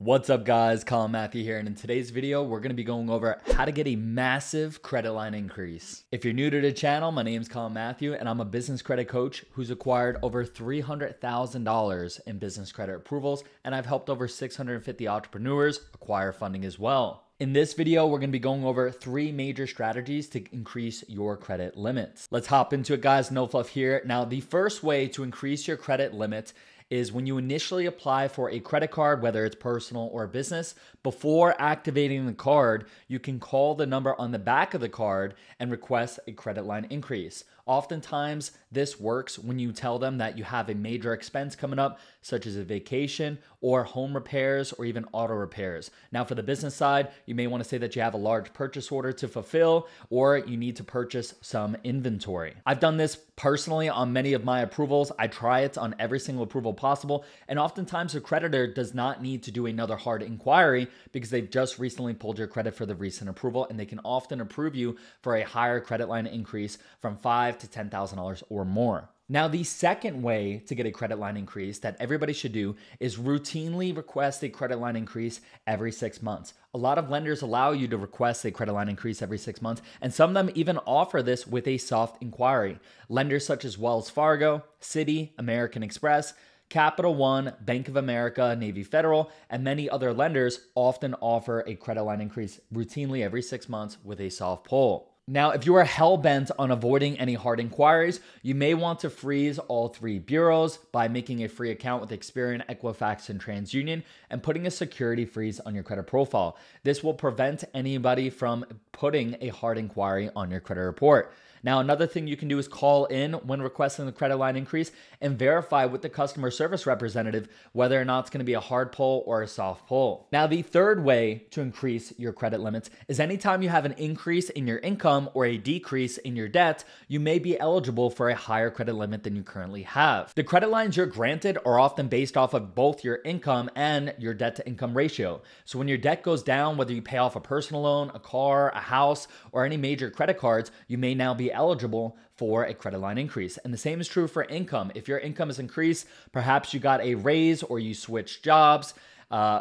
What's up guys, Colin Matthew here, and in today's video, we're going to be going over how to get a massive credit line increase. If you're new to the channel, my name is Colin Matthew, and I'm a business credit coach who's acquired over $300,000 in business credit approvals, and I've helped over 650 entrepreneurs acquire funding as well. In this video, we're going to be going over 3 major strategies to increase your credit limits. Let's hop into it, guys. No fluff here. Now, the first way to increase your credit limit is when you initially apply for a credit card, whether it's personal or business. Before activating the card, you can call the number on the back of the card and request a credit line increase. Oftentimes, this works when you tell them that you have a major expense coming up, such as a vacation or home repairs or even auto repairs. Now, for the business side, you may want to say that you have a large purchase order to fulfill or you need to purchase some inventory. I've done this personally on many of my approvals. I try it on every single approval possible, and oftentimes the creditor does not need to do another hard inquiry because they've just recently pulled your credit for the recent approval, and they can often approve you for a higher credit line increase from $5,000 to $10,000 or more. Now, the second way to get a credit line increase that everybody should do is routinely request a credit line increase every 6 months. A lot of lenders allow you to request a credit line increase every 6 months, and some of them even offer this with a soft inquiry. Lenders such as Wells Fargo, Citi, American Express, Capital One, Bank of America, Navy Federal, and many other lenders often offer a credit line increase routinely every 6 months with a soft pull. Now, if you are hell-bent on avoiding any hard inquiries, you may want to freeze all 3 bureaus by making a free account with Experian, Equifax, and TransUnion and putting a security freeze on your credit profile. This will prevent anybody from putting a hard inquiry on your credit report. Now, another thing you can do is call in when requesting the credit line increase and verify with the customer service representative whether or not it's going to be a hard pull or a soft pull. Now, the third way to increase your credit limits is anytime you have an increase in your income or a decrease in your debt, you may be eligible for a higher credit limit than you currently have. The credit lines you're granted are often based off of both your income and your debt to income ratio. So when your debt goes down, whether you pay off a personal loan, a car, a house, or any major credit cards, you may now be eligible for a credit line increase. And the same is true for income. If your income is increased, perhaps you got a raise or you switched jobs,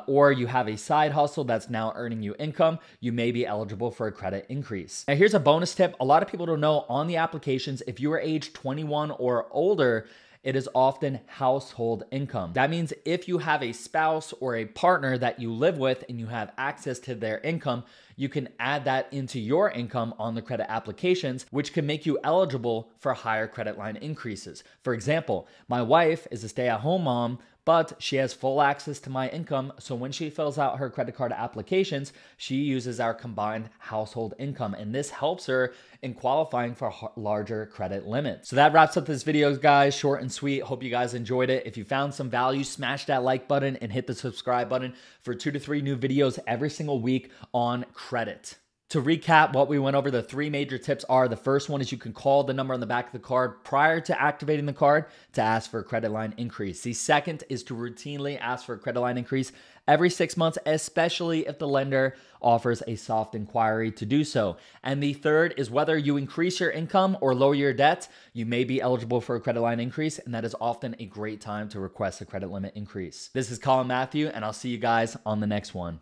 or you have a side hustle that's now earning you income, you may be eligible for a credit increase. Now, here's a bonus tip. A lot of people don't know on the applications, if you are age 21 or older, it is often household income. That means if you have a spouse or a partner that you live with and you have access to their income, you can add that into your income on the credit applications, which can make you eligible for higher credit line increases. For example, my wife is a stay-at-home mom, but she has full access to my income. So when she fills out her credit card applications, she uses our combined household income. And this helps her in qualifying for larger credit limits. So that wraps up this video, guys. Short and sweet. Hope you guys enjoyed it. If you found some value, smash that like button and hit the subscribe button for 2 to 3 new videos every single week on credit. To recap what we went over, the 3 major tips are: the first one is you can call the number on the back of the card prior to activating the card to ask for a credit line increase. The second is to routinely ask for a credit line increase every 6 months, especially if the lender offers a soft inquiry to do so. And the third is whether you increase your income or lower your debt, you may be eligible for a credit line increase, and that is often a great time to request a credit limit increase. This is Colin Matthew, and I'll see you guys on the next one.